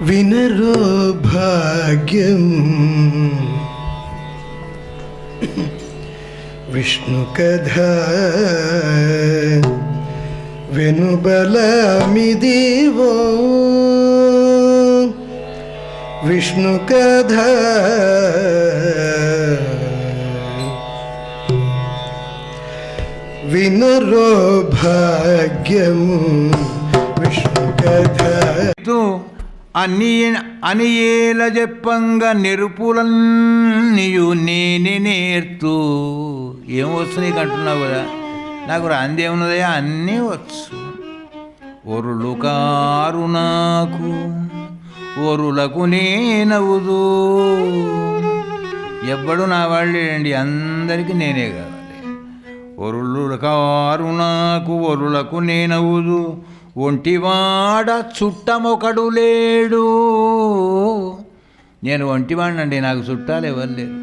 వినరో భాగ్యం విష్ణు కథ వెనుబలమిదివో విష్ణు కథ వినరో భాగ్యము విష్ణు కథ అనియేల చెప్పంగా నెరుపులన్నీయు నేనే నేర్తూ ఏం వచ్చు నీకు అంటున్నావు కదా. నాకు రాందేమున్నదయా, అన్నీ వచ్చు. ఒరులు కారు నాకు ఒరులకు నేనవుదు. ఎవ్వడు నా వాళ్ళేండి, అందరికీ నేనే కావాలి. ఒరులు కారు నాకు ఒరులకు నేనవుదు. ఒంటివాడ చుట్టమొకడు లేడు. నేను ఒంటివాడినండి, నాకు చుట్టాలు ఎవరు లేరు.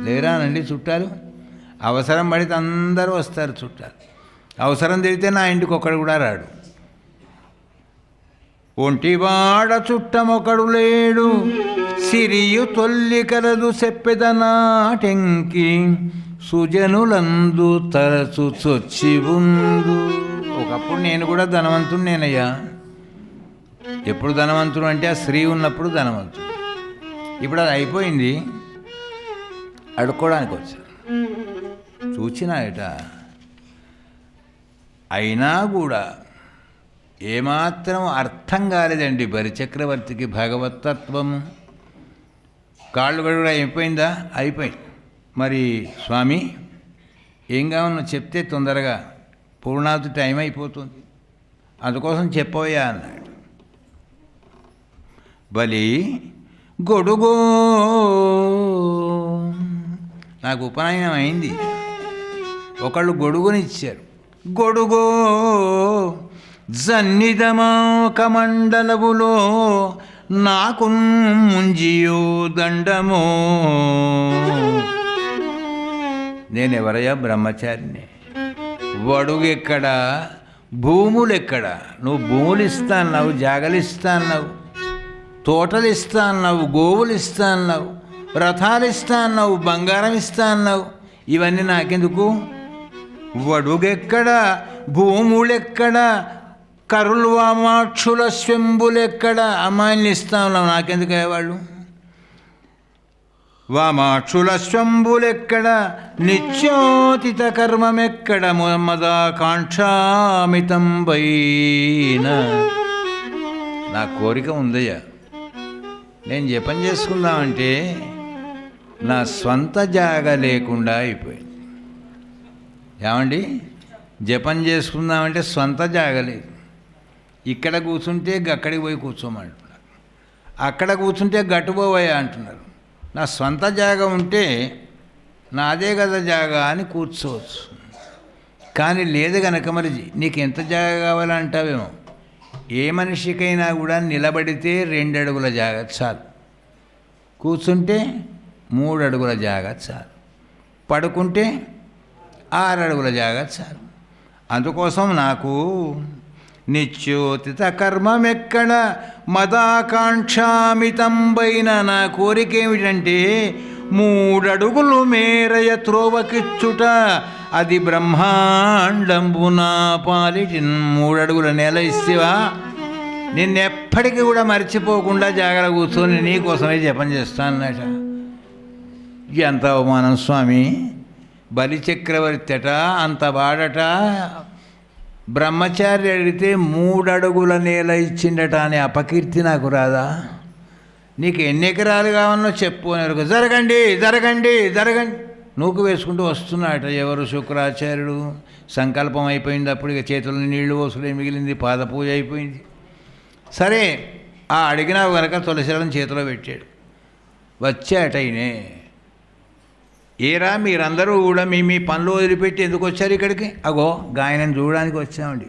లేరానండి చుట్టాలు? అవసరం పడితే అందరూ వస్తారు చుట్టాలు. అవసరం తిరిగితే నా ఇంటికి ఒక్కడు కూడా రాడు. ఒంటివాడ చుట్టమొకడు లేడు. సిరియు తొల్లి కలదు చెప్పెదనాటెంకి సుజనులందు తరచు చొచ్చి ఉండు. ఒకప్పుడు నేను కూడా ధనవంతుడు నేనయ్యా. ఎప్పుడు ధనవంతుడు అంటే ఆ స్త్రీ ఉన్నప్పుడు ధనవంతుడు. ఇప్పుడు అది అయిపోయింది, అడుక్కోవడానికి వచ్చాను. చూచినాయట. అయినా కూడా ఏమాత్రం అర్థం కాలేదండి బలిచక్రవర్తికి భగవతత్వము. కాళ్ళు కూడా అయిపోయిందా? అయిపోయింది. మరి స్వామి ఏం కావాలో చెప్తే తొందరగా పూర్ణావతి టైం అయిపోతుంది, అందుకోసం చెప్పవయ్యా అన్నాడు. బలి గొడుగో నాకు ఉపనయనం అయింది. ఒకళ్ళు గొడుగునిచ్చారు. గొడుగో జన్నిదమాక మండలవులో నాకు ముంజియో దండమో. నేనెవరయ్యా? బ్రహ్మచారిని. వడుగెక్కడ, భూములు ఎక్కడ? నువ్వు భూములు ఇస్తా అన్నావు, జాగలు ఇస్తా అన్నావు, తోటలు ఇస్తా అన్నావు, గోవులు ఇస్తా అన్నావు, రథాలు ఇస్తా అన్నావు, బంగారం ఇస్తా అన్నావు. ఇవన్నీ నాకెందుకు? వడుగెక్కడ, భూములెక్కడ, కరులు వామాక్షుల స్వెంబులెక్కడ? అమ్మాయిల్ని ఇస్తా ఉన్నావు, నాకెందుకు అయ్యేవాళ్ళు? వామాక్షుల స్వంబులెక్కడ, నిత్యోతిత కర్మమెక్కడ, మదాకాంక్షామితం పైన. నా కోరిక ఉందయ్యా, నేను జపం చేసుకుందామంటే నా స్వంత జాగ లేకుండా అయిపోయింది. ఏమండి, జపం చేసుకుందామంటే స్వంత జాగ లేదు. ఇక్కడ కూర్చుంటే అక్కడికి పోయి కూర్చోమంటున్నారు, అక్కడ కూర్చుంటే గట్టుపోవయ్యా అంటున్నారు. నా స్వంత జాగా ఉంటే నాదే కదా జాగా అని కూర్చోవచ్చు. కానీ లేదు కనుక మరి నీకు ఎంత జాగా కావాలంటావేమో. ఏ మనిషికైనా కూడా నిలబడితే 2 అడుగుల జాగా చాలు, కూర్చుంటే 3 అడుగుల జాగా చాలు, పడుకుంటే 6 అడుగుల జాగా చాలు. అందుకోసం నాకు నిత్యోతిత కర్మమెక్కడ, మదాకాంక్షామితం పైన. నా కోరిక ఏమిటంటే 3 అడుగులు మేరయ త్రోవకిచ్చుట, అది బ్రహ్మాండంబు నా పాలిటి. 3 అడుగుల నేల ఇస్తేవా నిన్నెప్పటికీ కూడా మర్చిపోకుండా జాగ్రత్త కూర్చొని నీకోసమే జపం చేస్తానట. ఎంత అవమానం స్వామి! బలిచక్రవర్తి అట, అంత వాడట, బ్రహ్మచారి అడిగితే 3 అడుగుల నేల ఇచ్చిండట అనే అపకీర్తి నాకు రాదా? నీకు ఎన్ని ఎకరాలు కావాలో చెప్పు అని. జరగండి జరగండి జరగండి నూకు వేసుకుంటూ వస్తున్నాడట. ఎవరు? శుక్రాచార్యుడు. సంకల్పం అయిపోయింది. అప్పుడు ఇక చేతుల్లో నీళ్లు పోసులే మిగిలింది, పాద పూజ అయిపోయింది. సరే, ఆ అడిగినా కనుక తులసిలను చేతిలో పెట్టాడు. వచ్చాటైనే, ఏరా మీరందరూ కూడా మీ పనులు వదిలిపెట్టి ఎందుకు వచ్చారు ఇక్కడికి? అగో గాయనని చూడడానికి వచ్చామండి.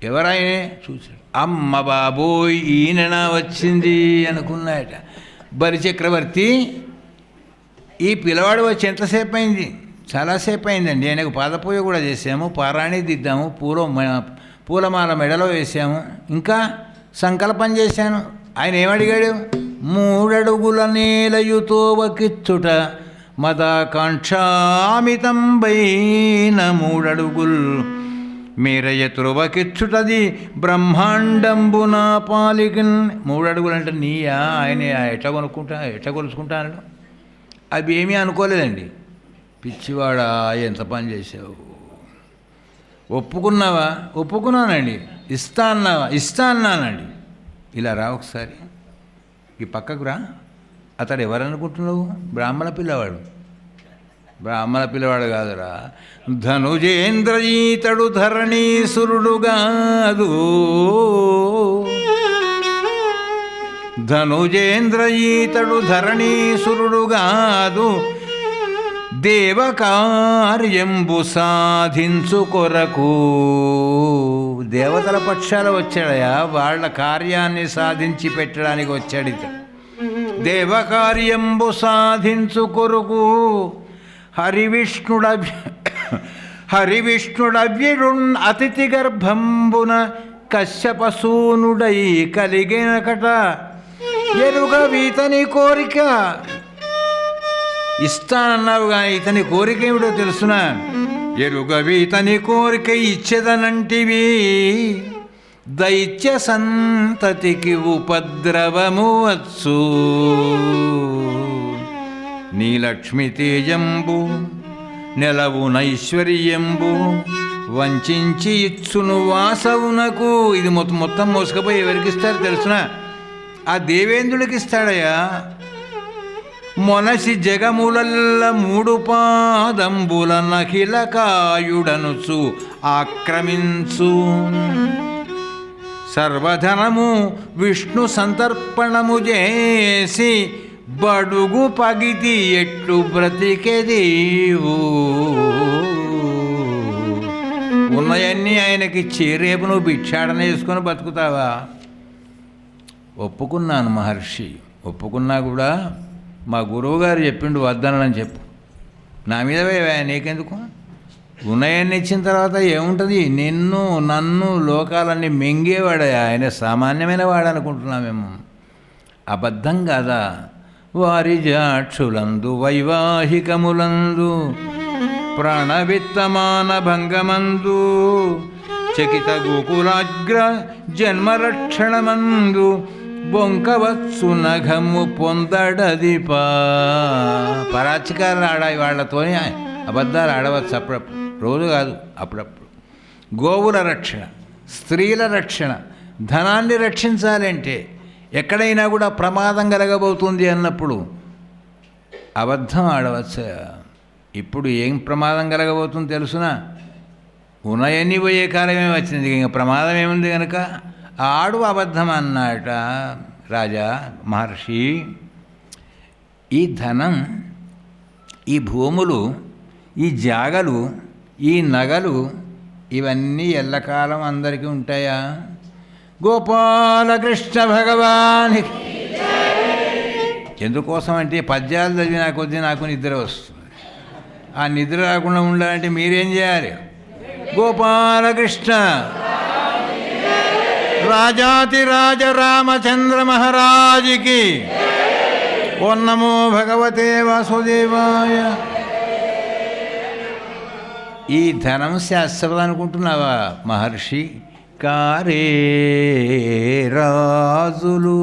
ఎవరాయనే? చూశాడు. అమ్మ బాబోయ్, ఈయననా వచ్చింది అనుకున్నాయట. బలిచక్రవర్తి ఈ పిల్లవాడు వచ్చి ఎంతసేపు అయింది? చాలాసేపు అయిందండి. ఆయనకు పాదపూజ కూడా చేసాము, పారాణి దిద్దాము, పూలమాల మెడలో వేసాము, ఇంకా సంకల్పం చేశాను. ఆయన ఏమడిగాడు? 3 అడుగుల నేలయుతోవ కిచ్చుట మదాకాంక్షామితంబైన 3 అడుగుల్ మేరయ త్రువకిచ్చుటది బ్రహ్మాండంబున పాలికిన్. 3 అడుగులు అంటే నీయా? ఆయన ఎట్లా కొలుసుకుంటా అన్నాడు. అవి ఏమీ అనుకోలేదండి. పిచ్చివాడా, ఎంత పని చేసావు, ఒప్పుకున్నావా? ఒప్పుకున్నానండి. ఇస్తా అన్నావా? ఇస్తా అన్నానండి. ఇలా రా ఒకసారి, ఈ పక్కకు రా. అతడు ఎవరనుకుంటున్నావు? బ్రాహ్మణ పిల్లవాడు. బ్రాహ్మణ పిల్లవాడు కాదురా, ధనుజేంద్రయీతడు ధరణీసురుడు కాదు. ధనుజేంద్రయీతడు ధరణీసురుడు కాదు. దేవకార్యంబు సాధించు కొరకు దేవతల పక్షాల వచ్చాడయా, వాళ్ళ కార్యాన్ని సాధించి పెట్టడానికి వచ్చాడు ఇతడు. దేవకార్యంబు సాధించు కొరకు హరివిష్ణుడవ్యుడున్ అతిథి గర్భంబున కశ్యపసూనుడై కలిగినకట. ఎరుగ వీతని కోరిక. ఇస్తానన్నావు కానీ ఇతని కోరిక ఏమిటో తెలుసునా? ఎరుగవి ఇతని కోరిక ఇచ్చేదనంటివి. దైత్య సంతతికి ఉపద్రవము వచ్చు. నీ లక్ష్మి తేజంబు నెలవు నైశ్వర్యంబు వంచించి ఇచ్చును వాసవునకు. ఇది మొత్తం మోసుకపోయి ఎవరికి ఇస్తారు తెలుసునా? ఆ దేవేంద్రుడికి ఇస్తాడయ్యా. మొనసి జగములల్ల 3 పాదంబుల నఖిలకాయుడనుచు ఆక్రమించు. సర్వధనము విష్ణు సంతర్పణము చేసి బడుగు పగితి ఎట్లు బ్రతికెదీవు. ఉన్నయన్నీ ఆయనకిచ్చి రేపు నువ్వు భిక్షాటన చేసుకొని బతుకుతావా? ఒప్పుకున్నాను మహర్షి. ఒప్పుకున్నా కూడా మా గురువుగారు చెప్పిండు వద్దనని చెప్పు. నా మీద నీకెందుకు? ఉన్నయన్ని ఇచ్చిన తర్వాత ఏముంటుంది? నన్ను లోకాలన్నీ మింగేవాడే. ఆయన సామాన్యమైన వాడు అనుకుంటున్నాం మేము. అబద్ధం కాదా? వారి జాక్షులందు వైవాహికములందు ప్రాణవిత్తమాన భంగమందు చకిత గోకులాగ్ర జన్మరక్షణమందు బొంకవచ్చు నఘము పొందడదిపా. పరాచికారులు ఆడాయి వాళ్ళతోనే అబద్ధాలు ఆడవచ్చు అప్పుడప్పుడు, రోజు కాదు అప్పుడప్పుడు. గోవుల రక్షణ, స్త్రీల రక్షణ, ధనాన్ని రక్షించాలంటే ఎక్కడైనా కూడా ప్రమాదం కలగబోతుంది అన్నప్పుడు అబద్ధం ఆడవచ్చు. ఇప్పుడు ఏం ప్రమాదం కలగబోతుంది తెలుసునా? ఉన్నయన్నీ పోయే కాలమే వచ్చింది, ఇంకా ప్రమాదం ఏముంది కనుక ఆడు అబద్ధం అన్నాట రాజా మహర్షి. ఈ ధనం, ఈ భూములు, ఈ జాగలు, ఈ నగలు ఇవన్నీ ఎల్లకాలం అందరికీ ఉంటాయా? గోపాలకృష్ణ భగవానికి. ఎందుకోసం అంటే పద్యాలు చదివినా కొద్దీ నాకు నిద్ర వస్తుంది. ఆ నిద్ర రాకుండా ఉండాలంటే మీరేం చేయాలి? గోపాలకృష్ణ రాజాతి రాజ రామచంద్ర మహారాజుకి. ఓం నమో భగవతే వాసుదేవాయ. ఈ ధనం శాశ్వతం అనుకుంటున్నావా మహర్షి? కారే రాజులు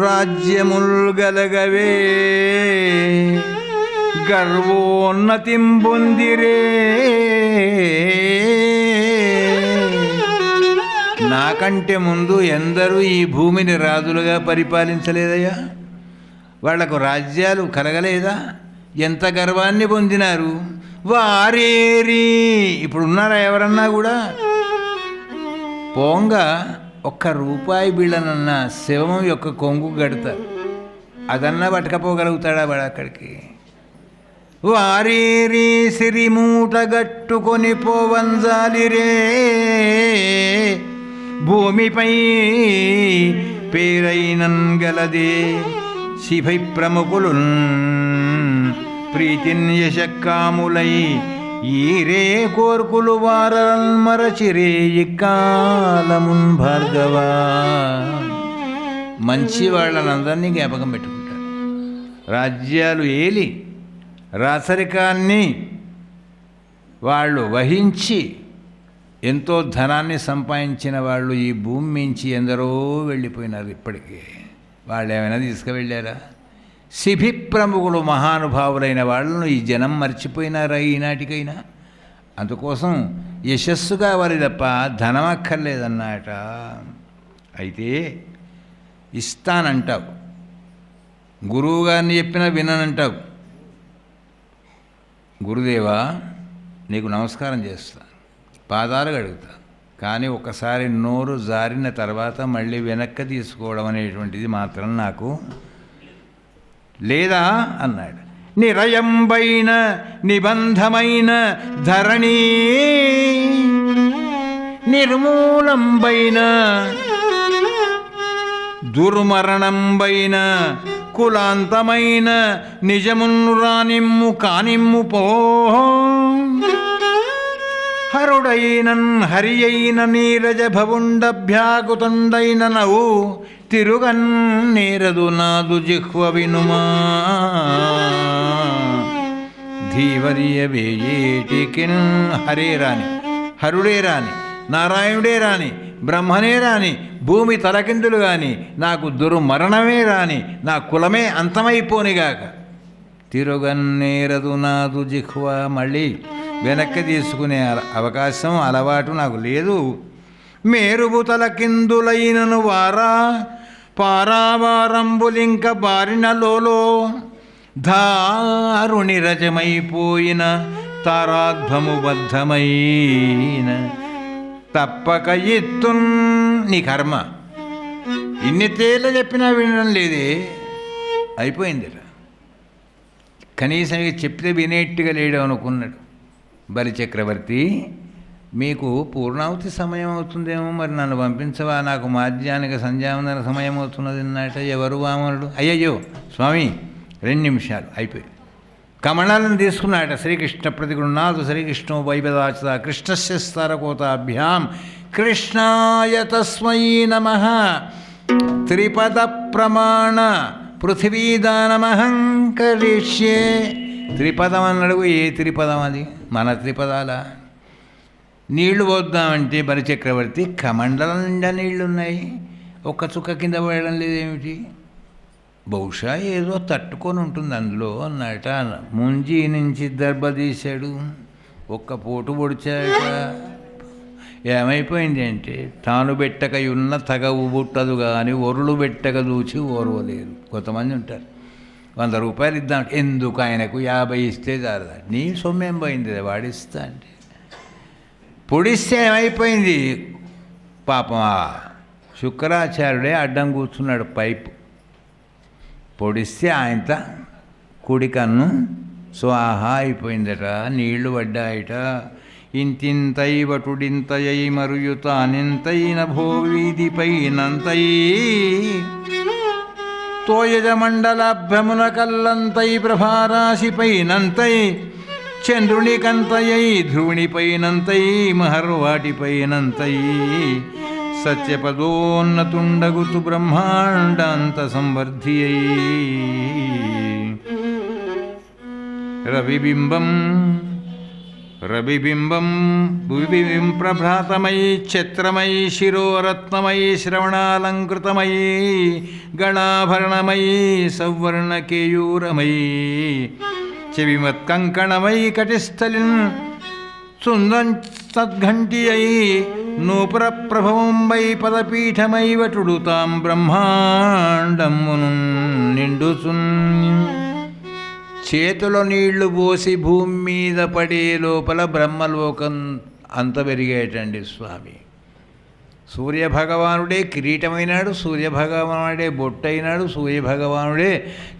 రాజ్యముల్ గలగవే గర్వోన్నతిం పొందిరే. నాకంటే ముందు ఎందరూ ఈ భూమిని రాజులుగా పరిపాలించలేదయ్యా? వాళ్లకు రాజ్యాలు కలగలేదా? ఎంత గర్వాన్ని పొందినారు. వారేరి ఇప్పుడున్నారా ఎవరన్నా కూడా? పోంగా ₹1 బిళ్ళనన్నా శవం యొక్క కొంగు గడతారు, అదన్నా పట్టుకపోగలుగుతాడా వాడు అక్కడికి? వారేరి సిరిమూట గట్టుకొని పోవంజాలిరే. భూమిపై పేరైనన్ గలదే శిభై ప్రముఖులు ప్రీతిన్ యశక్కాములై ఈరే కోర్కులు వారల్మరచిరే ఇక్కాలమున్ భార్గవా. మంచి వాళ్ళనందరినీ జ్ఞాపకం పెట్టుకుంటారు. రాజ్యాలు ఏలి రాచరికాన్ని వాళ్ళు వహించి ఎంతో ధనాన్ని సంపాదించిన వాళ్ళు ఈ భూమి మించి ఎందరో వెళ్ళిపోయినారు. ఇప్పటికీ వాళ్ళు ఏమైనా తీసుకువెళ్ళారా? శిబి ప్రముఖులు మహానుభావులైన వాళ్ళను ఈ జనం మర్చిపోయినారా ఈనాటికైనా? అందుకోసం యశస్సు కావాలి తప్ప ధనం అక్కర్లేదన్నమాట. అయితే ఇస్తానంటావు, గురువు గారిని చెప్పినా విననంటావు. గురుదేవా నీకు నమస్కారం చేస్తా, పాదాలు కడుగుతా, కానీ ఒకసారి నోరు జారిన తర్వాత మళ్ళీ వెనక్కి తీసుకోవడం అనేటువంటిది మాత్రం నాకు లేదా అన్నాడు. నిరయంబైన నిబంధమైన ధరణి నిర్మూలంబైన దుర్మరణంబైన కులాంతమైన నిజమును రానిమ్ము కానిమ్ము పో. హరుడైనన్ హరి అయిన నీరజ భవుండభ్యాకుతుండైన నవు తిరుగన్ నేరదు నాదు జిహ్వ వినుమా. ధీవర్య వేయేటికిన్ హరే రాని, హరుడే రాని, నారాయణుడే రాని, బ్రహ్మనే రాని, భూమి తలకిందులు గాని, నాకు దుర్మరణమే రాని, నా కులమే అంతమైపోనిగాక. తిరుగన్నేరదు నాదు జిహ్వ. మళ్ళీ వెనక్కి తీసుకునే అవకాశం అలవాటు నాకు లేదు. మేరుబు తలకిందులైనను వారా పారావారంబులింక బారినలోలో దారుణి రజమైపోయిన తారాధ్వము బద్ధమైన తప్పక ఎత్తున్. నీ కర్మ ఇన్ని తేళ్ళ చెప్పినా వినడం లేదే, అయిపోయింది. కనీసం చెప్తే వినేట్టుగా లేడు అనుకున్నాడు. బలిచక్రవర్తి, మీకు పూర్ణావతి సమయం అవుతుందేమో, మరి నన్ను పంపించవా, నాకు మాధ్యానిక సంధ్యావందన సమయం అవుతున్నది అన్నట. ఎవరు వామనుడు? అయ్యయ్యో స్వామి 2 నిమిషాలు అయిపోయి కమలాలను తీసుకున్నాట. శ్రీకృష్ణ ప్రతిగృహ్ణాతు శ్రీకృష్ణో వైపదాచత కృష్ణస్య స్తరకోతాభ్యాం కృష్ణాయ తస్మై నమః. త్రిపద ప్రమాణ పృథివీదానమహం కరిష్యే. త్రిపదం అన్నాడు. ఏ త్రిపదం అది? మన త్రిపదాల. నీళ్లు పోద్దామంటే బలిచక్రవర్తి కమండలం నిండా నీళ్లున్నాయి, ఒక్క చుక్క కింద పడడం లేదేమిటి? బహుశా ఏదో తట్టుకొని ఉంటుంది అందులో అన్నట. ముంజి నుంచి దర్భ తీశాడు, ఒక్క పోటు పొడిచాట. ఏమైపోయింది అంటే, తాను పెట్టక ఉన్న తగవు బుట్టదు కానీ ఒరులు పెట్టక దూచి ఓర్వలేరు. కొంతమంది ఉంటారు. 100 రూపాయలు ఇద్దాం, ఎందుకు ఆయనకు 50 ఇస్తే చాలు. నీ సొమ్మేం పోయింది, వాడిస్తా అంటే పొడిస్తే ఏమైపోయింది? పాపం ఆ శుక్రాచార్యుడే అడ్డం కూర్చున్నాడు. పైపు పొడిస్తే ఆయనత కుడి కన్ను స్వాహా అయిపోయిందట. నీళ్లు పడ్డాయట. ఇంతింతై వటుడింతయై మరుయుతానింతైన భోవీధిపైనంతై తోయజమండలాభ్యమున కల్లంతై ప్రభారాశిపైనంతై చంద్రునికంతయై ధ్రువునిపైనంతై మహర్వాటిపైనంతై సత్యపదోన్నతుండగుతు బ్రహ్మాండాంత సంవర్ధియై రవిబింబం ప్రభ్రాతమై ఛత్రమై శిరోరత్నమై శ్రవణాలంకృతమై గణాభరణమై సౌవర్ణకేయూరమై చెవిమత్కంకణమై కటిస్థలిన్ సుందం సద్ఘంటియై నూపుర ప్రభవంబై పదపీఠమై వటుడు తాం బ్రహ్మాండమును నిండుచున్. చేతిలో నీళ్లు పోసి భూమి మీద పడే లోపల బ్రహ్మలోకం అంత పెరిగేటండి స్వామి. సూర్యభగవానుడే కిరీటమైనాడు, సూర్యభగవానుడే బొట్టయినాడు, సూర్యభగవానుడే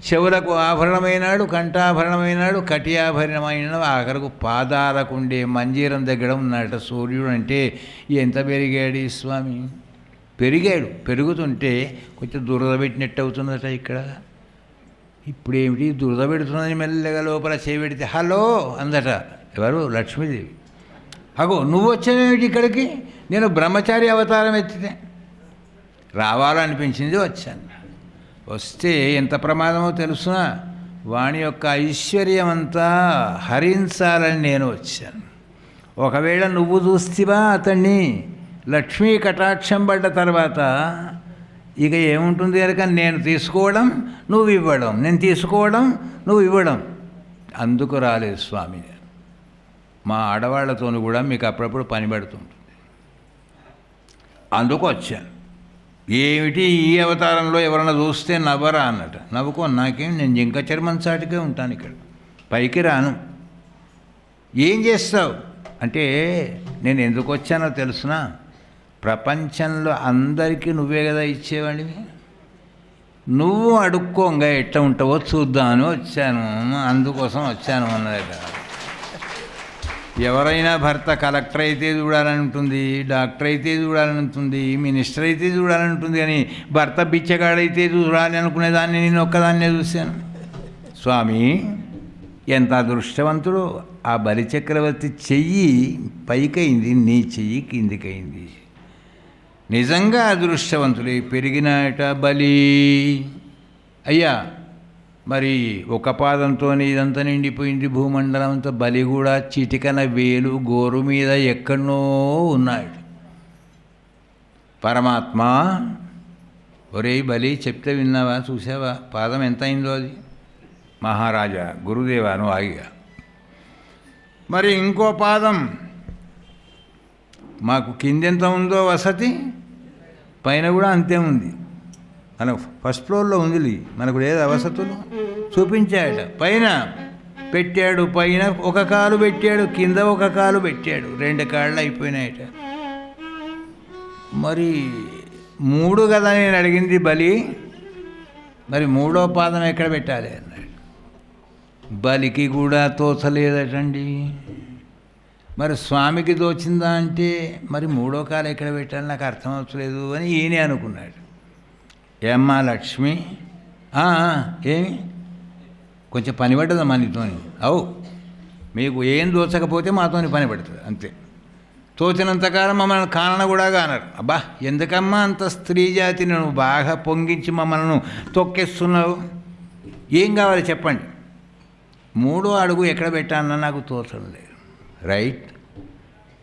చెవులకు ఆభరణమైనాడు, కంఠాభరణమైనాడు, కటి ఆభరణమైనాడు, ఆఖరకు పాదాలకుండే మంజీరం దగ్గర ఉన్నాడట. సూర్యుడు అంటే ఎంత పెరిగాడు ఈ స్వామి. పెరిగాడు. పెరుగుతుంటే కొంచెం దురద పెట్టినట్టు అవుతుందట ఇక్కడ. ఇప్పుడేమిటి దురద పెడుతున్నది, మెల్లగా లోపల చేపెడితే హలో అందట. ఎవరు? లక్ష్మీదేవి. అగో నువ్వు వచ్చావేమిటి ఇక్కడికి? నేను బ్రహ్మచారి అవతారం ఎత్తితే రావాలనిపించింది, వచ్చాను. వస్తే ఎంత ప్రమాదమో తెలుసునా? వాణి యొక్క ఐశ్వర్యం అంతా హరించాలని నేను వచ్చాను. ఒకవేళ నువ్వు చూస్తివా అతన్ని, లక్ష్మీ కటాక్షం పడ్డ తర్వాత ఇక ఏముంటుంది కనుక నేను తీసుకోవడం నువ్వు ఇవ్వడం, నేను తీసుకోవడం నువ్వు ఇవ్వడం. అందుకు రాలేదు స్వామి. మా ఆడవాళ్లతో కూడా మీకు అప్పుడప్పుడు పని పడుతుంటుంది, అందుకు వచ్చాను. ఏమిటి ఈ అవతారంలో ఎవరన్నా చూస్తే నవ్వరా అన్నట. నవ్వుకో, నాకేం, నేను జింక చర్మం చాటుకే ఉంటాను, ఇక్కడ పైకి రాను. ఏం చేస్తావు అంటే, నేను ఎందుకు వచ్చానో తెలుసునా? ప్రపంచంలో అందరికీ నువ్వే కదా ఇచ్చేవాడివి, నువ్వు అడుక్కోంగా ఎట్లా ఉంటావో చూద్దామని వచ్చాను, అందుకోసం వచ్చాను అన్నదట. ఎవరైనా భర్త కలెక్టర్ అయితే చూడాలని ఉంటుంది, డాక్టర్ అయితే చూడాలని ఉంటుంది, మినిస్టర్ అయితే చూడాలని ఉంటుంది, కానీ భర్త బిచ్చగాడైతే చూడాలి అనుకునేదాన్ని నేను ఒక్కదాన్నే చూశాను. స్వామి ఎంత అదృష్టవంతుడు! ఆ బలిచక్రవర్తి చెయ్యి పైకైంది, నీ చెయ్యి కిందికైంది. నిజంగా అదృష్టవంతుడే. పెరిగినాట బలి. అయ్యా మరి ఒక పాదంతో ఇదంతా నిండిపోయింది భూమండలం అంతా. బలి కూడా చిటికన వేలు గోరు మీద ఎక్కడనో ఉన్నాడు. పరమాత్మ, ఒరే బలి చెప్తే విన్నావా, చూసావా? పాదం ఎంత అయిందో అది. మహారాజా, గురుదేవా నువ్వు ఆగిగా. మరి ఇంకో పాదం మాకు కిందెంత ఉందో వసతి, పైన కూడా అంతే ఉంది. మనకు ఫస్ట్ ఫ్లోర్లో ఉంది, మనకు లేదు వసతులు. చూపించాడట. పైన పెట్టాడు, పైన ఒక కాలు పెట్టాడు, కింద ఒక కాలు పెట్టాడు, 2 కాళ్ళు అయిపోయినాయట. మరి 3 కదా నేను అడిగింది బలి, మరి 3వ పాదం ఎక్కడ పెట్టాలి అన్నాడు. బలికి కూడా తోచలేదటండి. మరి స్వామికి దోచిందా అంటే మరి 3వ కాలు ఎక్కడ పెట్టాలి నాకు అర్థం అవట్లేదు అని ఈయనే అనుకున్నాడు. ఏమ్మా లక్ష్మి, ఏమి కొంచెం పని పడ్డదమ్మా నీతోని. అవు, మీకు ఏం దోచకపోతే మాతోని పని పడుతుంది అంతే. తోచినంతకాలం మమ్మల్ని కానన కూడా కానరు. అబ్బా ఎందుకమ్మా అంత స్త్రీ జాతిని నువ్వు బాగా పొంగించి మమ్మల్ని తొక్కేస్తున్నావు? ఏం కావాలి చెప్పండి. 3వ అడుగు ఎక్కడ పెట్టాలన్నా నాకు తోచడం లేదు. రైట్.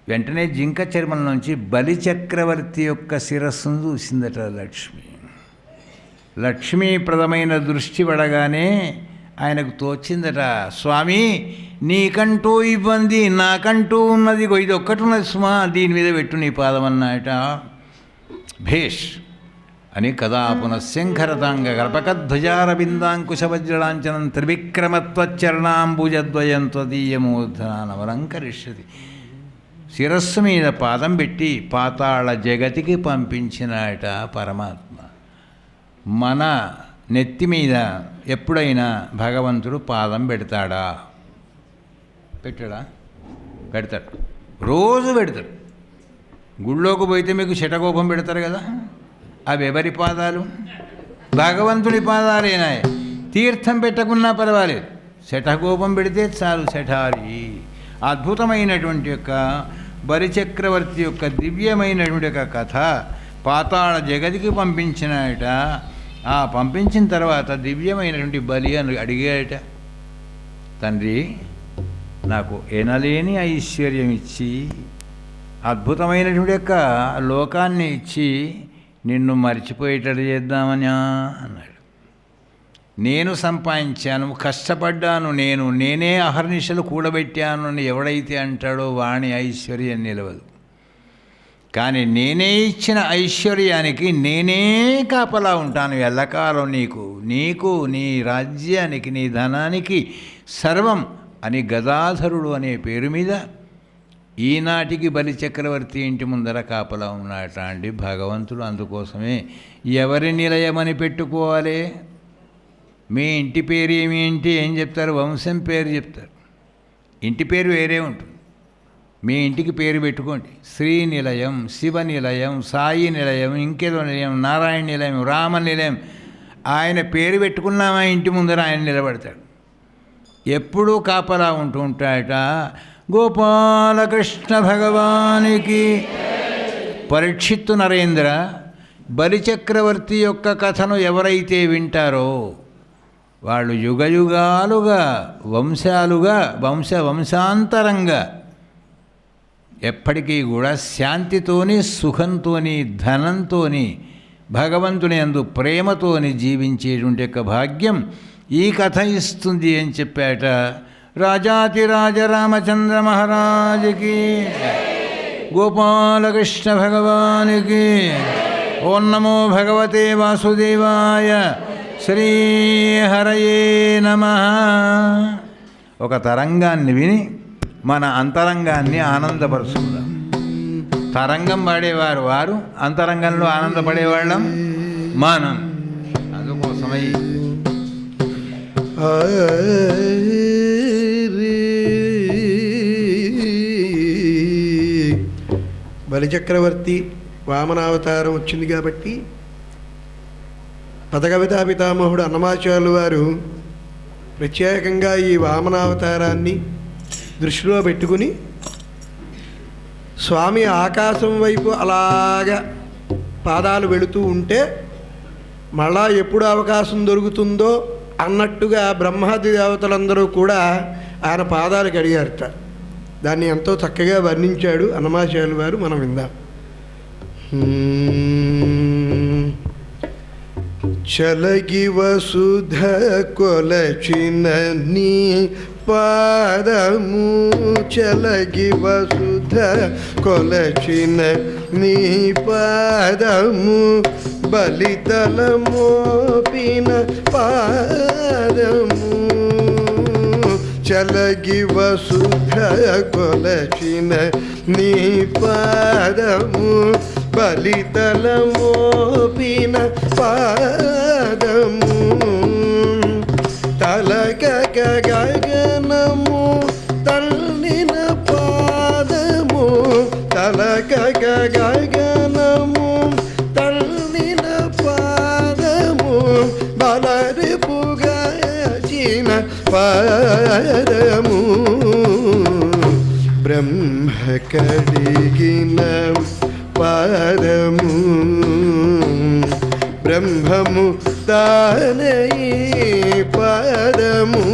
వెంటనే జింక చర్మం నుంచి బలి చక్రవర్తి యొక్క శిరస్సును చూసిందట లక్ష్మి. లక్ష్మీప్రదమైన దృష్టి పడగానే ఆయనకు తోచిందట, స్వామి నీకంటూ ఇబ్బంది, నాకంటూ ఉన్నది ఇది ఒక్కటి ఉన్నది సుమా, దీని మీద పెట్టు నీ పాదం అన్నాయట. భేష్ అని కదా పునఃశంఖరతాంగ గర్భకధ్వజారబిందాంకుశవజ్రలాంఛనం త్రివిక్రమత్వచరణాంబుజద్వయం త్వదీయమూర్ధనానవలంకరిష్యతి. శిరస్సు మీద పాదం పెట్టి పాతాళ జగతికి పంపించినాట పరమాత్మ. మన నెత్తి మీద ఎప్పుడైనా భగవంతుడు పాదం పెడతాడా? పెట్టాడా? పెడతాడు, రోజు పెడతాడు. గుళ్ళోకి పోయితే మీకు శటకోపం పెడతారు కదా, అవి ఎవరి పాదాలు? భగవంతుడి పాదాలేనా. తీర్థం పెట్టకున్నా పర్వాలేదు, శటకోపం పెడితే చాలు. శఠారి అద్భుతమైనటువంటి యొక్క బలిచక్రవర్తి యొక్క దివ్యమైనటువంటి యొక్క కథ పాతాళ జగతికి పంపించినట. ఆ పంపించిన తర్వాత దివ్యమైనటువంటి బలి అని అడిగాడట, తండ్రి నాకు ఎనలేని ఐశ్వర్యం ఇచ్చి అద్భుతమైనటువంటి యొక్క లోకాన్ని ఇచ్చి నిన్ను మర్చిపోయేటట్టు చేద్దామని అన్నాడు. నేను సంపాదించాను, కష్టపడ్డాను, నేనే అహర్నిశలు కూడబెట్టాను అని ఎవడైతే అంటాడో వాణి ఐశ్వర్యం నిలవదు. కానీ నేనే ఇచ్చిన ఐశ్వర్యానికి నేనే కాపలా ఉంటాను ఎల్లకాలం. నీకు నీ రాజ్యానికి, నీ ధనానికి సర్వం అని గదాధరుడు అనే పేరు మీద ఈనాటికి బలిచక్రవర్తి ఇంటి ముందర కాపలా ఉన్నాట అండి భగవంతుడు. అందుకోసమే ఎవరి నిలయమని పెట్టుకోవాలి. మీ ఇంటి పేరు ఏమిటి ఏం చెప్తారు? వంశం పేరు చెప్తారు. ఇంటి పేరు వేరే ఉంటుంది, మీ ఇంటికి పేరు పెట్టుకోండి. శ్రీ నిలయం, శివ నిలయం, సాయి నిలయం, ఇంకేదో నిలయం, నారాయణ నిలయం, రామ నిలయం. ఆయన పేరు పెట్టుకున్నామా ఇంటి ముందర ఆయన నిలబడతాడు. ఎప్పుడూ కాపలా ఉంటూ ఉంటాడట. గోపాలకృష్ణ భగవానికి. పరీక్షిత్తు నరేంద్ర, బలిచక్రవర్తి యొక్క కథను ఎవరైతే వింటారో వాళ్ళు యుగయుగాలుగా వంశాలుగా వంశాంతరంగా ఎప్పటికీ కూడా శాంతితోని సుఖంతోని ధనంతోని భగవంతుని యందు ప్రేమతోని జీవించేటువంటి యొక్క భాగ్యం ఈ కథ ఇస్తుంది అని చెప్పాట. రాజాతిరాజ రామచంద్ర మహారాజుకి, గోపాలకృష్ణ భగవానికి. ఓం నమో భగవతే వాసుదేవాయ. శ్రీహరయే నమః. ఒక తరంగాన్ని విని మన అంతరంగాన్ని ఆనందపరుచుకుందాం. తరంగం పాడేవారు వారు, అంతరంగంలో ఆనందపడేవాళ్ళం మనం. అందుకోసమై బలిచక్రవర్తి వామనావతారం వచ్చింది కాబట్టి పదకవితా పితామహుడు అన్నమాచార్యులు వారు ప్రత్యేకంగా ఈ వామనావతారాన్ని దృష్టిలో పెట్టుకుని స్వామి ఆకాశం వైపు అలాగా పాదాలు వెళుతూ ఉంటే మళ్ళా ఎప్పుడు అవకాశం దొరుకుతుందో అన్నట్టుగా బ్రహ్మాది దేవతలందరూ కూడా ఆయన పాదాలకు అడిగారట. దాన్ని ఎంతో చక్కగా వర్ణించాడు అన్నమాచార్యులు వారు. మనం విందాం. చలగి వసుధ కొలచిన నీ పాదము, చలగి వసుధ కొలచిన నీ పాదము, బలితల మోపిన పాదము, చలగి వసుధ కొలచిన నీ పాదము, బలితల మోపిన పాదము, తలక గగనము తల్లిన పాదము, తలక గగనము తల్లిన పాదము, బలరిపుగాచిన పాదము, బ్రహ్మ కడిగిన పాదము, బ్రహ్మము తానయి పాదము,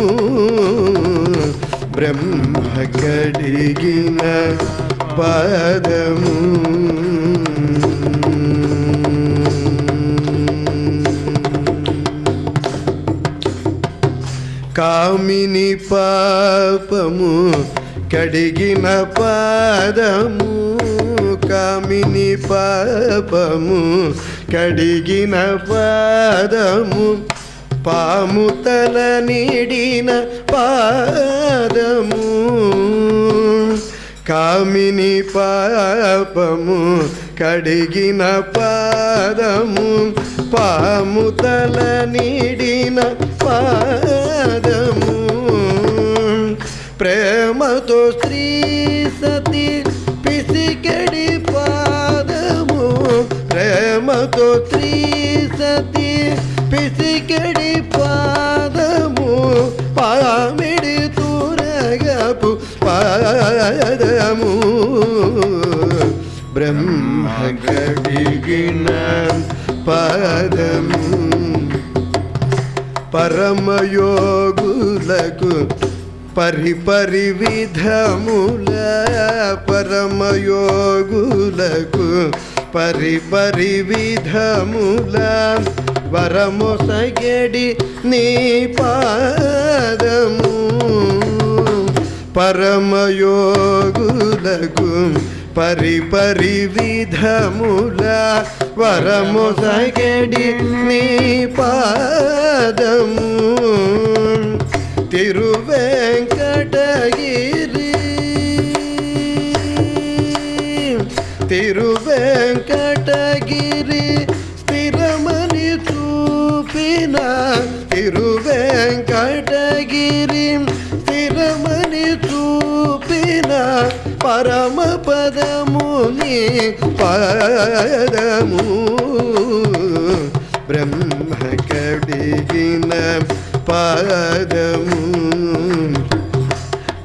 బ్రహ్మ కడిగిన పాదము. కామిని పాపము కడిగిన పాదము, కామిని పాపము కడిగిన పాదము, పాము తల నీడిన పాదము, కామిని పాపము కడిగిన పాదము, పాము తల నీడిన పాదము, ప్రేమతో శ్రీ సతి పిసికెడి పాదము, ప్రేమతో శ్రీ సతి పిసికెడి పాదము, పామిడి తూరగపు పాదము, బ్రహ్మ కడిగిన పాదము, పరమయోగులకు పరిపరి విధముల, పరమయోగులకు పరిపరి విధముల, వరమొసగెడి నీ పాదము, పరమయోగులకు పరిపరి విధముల, వరమొసగెడి నీ పాదము, తిరువెంకటగిరి, తిరువెంకటగిరి స్థిరమని చూపిన, తిరువెంకటగిరి స్థిరమని చూపిన, పరమ పదముని పాదము, బ్రహ్మ కడిగిన పాదము,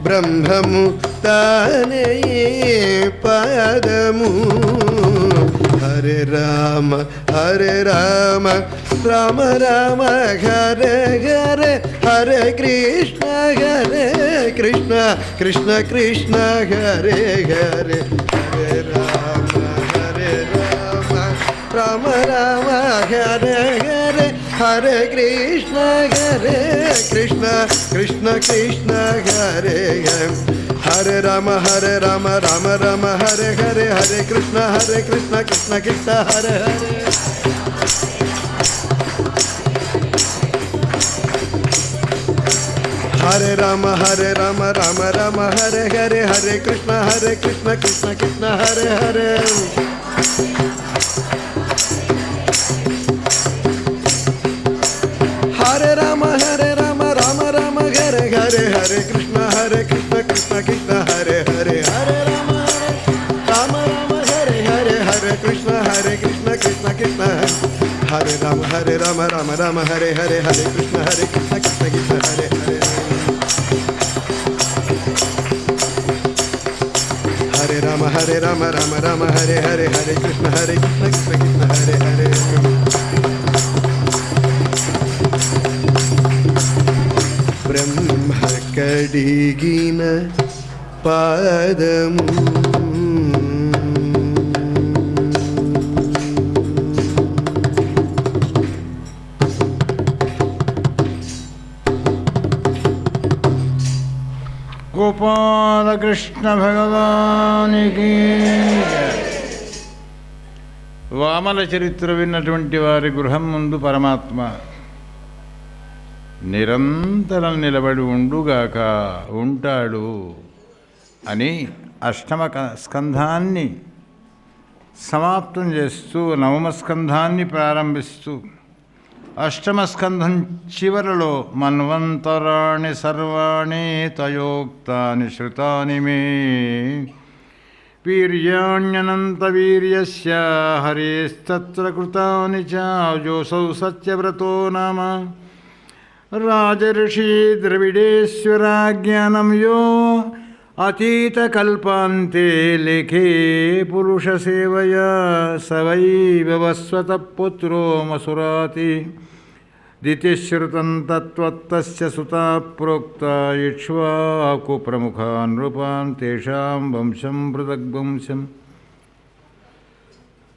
బ్రహ్మము తానే పదము. హరే రామ హరే రామ రామ రామ హరే హరే హరే కృష్ణ కృష్ణ కృష్ణ హరే హరే హరే రామ రామ రామ హరే హరే హరే కృష్ణ కృష్ణ కృష్ణ హరే హరే హరే రామ రామ రామ హరే హరే హరే కృష్ణ కృష్ణ కృష్ణ హరే హరే. హరే రామ రామ రామ హరే హరే హరే కృష్ణ కృష్ణ కృష్ణ హరే హరే. హరే రామ రామ రామ హరే హరే హరే కృష్ణ కృష్ణ కృష్ణ హరే హరే. హరే రామ రామ హరే హరే హరే కృష్ణ కృష్ణ కృష్ణ హరే రామ రామ హరే హరే హరే కృష్ణ కృష్ణ హరే హరే. హరే రామ రామ హరే హరే హరే కృష్ణ కృష్ణ హరే హరే. బ్రహ్మ కడిగిన పాదము గోపాలకృష్ణ భగవానికి. వామల చరిత్ర విన్నటువంటి వారి గృహం ముందు పరమాత్మ నిరంతరం నిలబడి ఉండుగాక, ఉంటాడు అని అష్టమ స్కంధాన్ని సమాప్తం చేస్తూ నవమ స్కంధాన్ని ప్రారంభిస్తూ అష్టమ స్కంధం చివరలో మన్వంతరాణి సర్వాణి తయోక్తాని శ్రుతాని మే వీర్యాణ్యనంత వీర్యస్య హరేస్తత్ర కృతాని చ జోసౌ సత్యవ్రతో నామ రాజర్షి ద్రవిడేశ్వరాజ్ఞానం యో అతీతకల్పాంతే లేఖే పురుషసేవయా సవై వ్యవస్వత పుత్రో మసురాతి దితిశ్రుతం తత్వత్తస్య సుతా ప్రోక్త ఇక్ష్వాకు ప్రముఖాన్ నృపాన్ తేషాం వంశం పృథగ్వంశం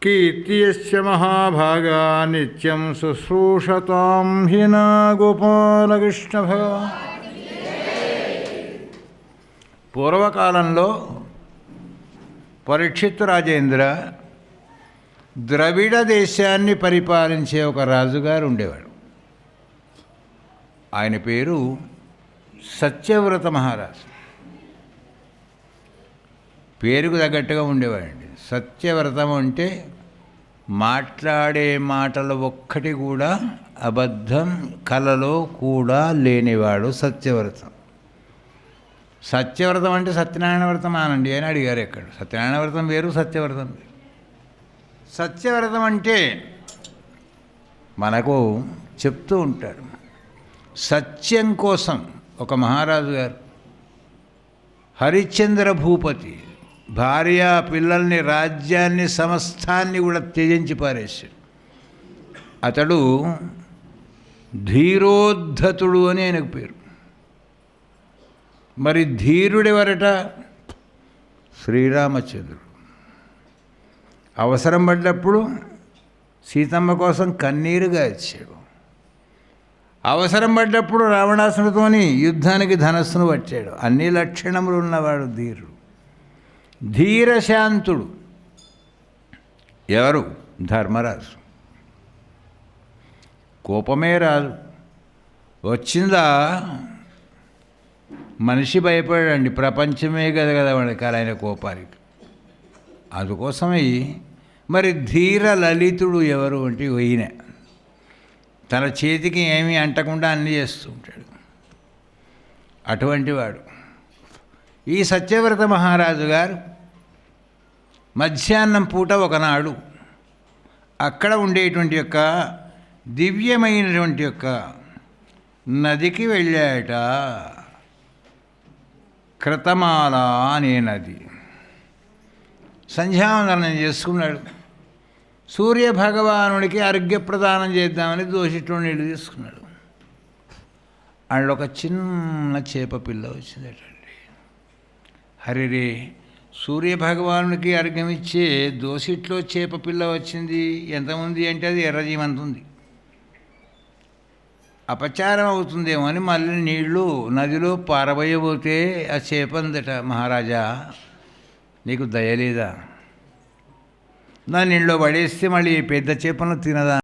కీర్తియస్య మహాభాగా నిత్యం శుశ్రూషతాం హినా గోపాలకృష్ణ భగవాన్. పూర్వకాలంలో పరీక్షిత్తు రాజేంద్ర ద్రవిడ దేశాన్ని పరిపాలించే ఒక రాజుగారు ఉండేవాడు. ఆయన పేరు సత్యవ్రత మహారాజు. పేరుకు తగ్గట్టుగా ఉండేవాడండి. సత్యవ్రతం అంటే మాట్లాడే మాటలు ఒక్కటి కూడా అబద్ధం కలలో కూడా లేనివాడు సత్యవ్రతం. సత్యవ్రతం అంటే సత్యనారాయణ వ్రతం అనండి అని అడిగారు. ఎక్కడ సత్యనారాయణ వ్రతం వేరు, సత్యవ్రతం వేరు. సత్యవ్రతం అంటే మనకు చెప్తూ ఉంటారు, సత్యం కోసం ఒక మహారాజు గారు హరిశ్చంద్ర భూపతి భార్య పిల్లల్ని రాజ్యాన్ని సమస్తాన్ని కూడా త్యజించి పారేశాడు. అతడు ధీరోద్ధతుడు అని ఆయనకు పేరు. మరి ధీరుడెవరట? శ్రీరామచంద్రుడు. అవసరం పడ్డప్పుడు సీతమ్మ కోసం కన్నీరుగా ఇచ్చాడు. అవసరం పడ్డప్పుడు రావణాసుడితోని యుద్ధానికి ధనస్సును పట్టాడు. అన్ని లక్షణములు ఉన్నవాడు ధీరుడు. ధీరశాంతుడు ఎవరు? ధర్మరాజు. కోపమే రాదు. వచ్చిందా మనిషి భయపడండి, ప్రపంచమే కదా వాడికి ఆయన కోపానికి. అందుకోసమే మరి ధీర లలితుడు ఎవరు అంటే ఈయన. తన చేతికి ఏమీ అంటకుండా అన్నీ చేస్తూ ఉంటాడు. అటువంటి వాడు ఈ సత్యవ్రత మహారాజు గారు మధ్యాహ్నం పూట ఒకనాడు అక్కడ ఉండేటువంటి యొక్క దివ్యమైనటువంటి యొక్క నదికి వెళ్ళాట. క్రతమాల అనే నది. సంధ్యావందనం చేసుకున్నాడు. సూర్యభగవానుడికి అర్ఘ్యప్రదానం చేద్దామని దోసిట్లో నీళ్ళు తీసుకున్నాడు. అందులో ఒక చిన్న చేప పిల్ల వచ్చిందటండి. హరిరే, సూర్యభగవానుడికి అర్ఘ్యం ఇచ్చే దోసిట్లో చేప పిల్ల వచ్చింది, ఎంత ఉంది అంటే అది ఎర్రజీవంత ఉంది, అపచారం అవుతుందేమో అని మళ్ళీ నీళ్లు నదిలో పారబోయబోతే ఆ చేప అందట, మహారాజా నీకు దయలేదా, దాన్ని నీళ్ళలో పడేస్తే మళ్ళీ పెద్ద చేపను తినదా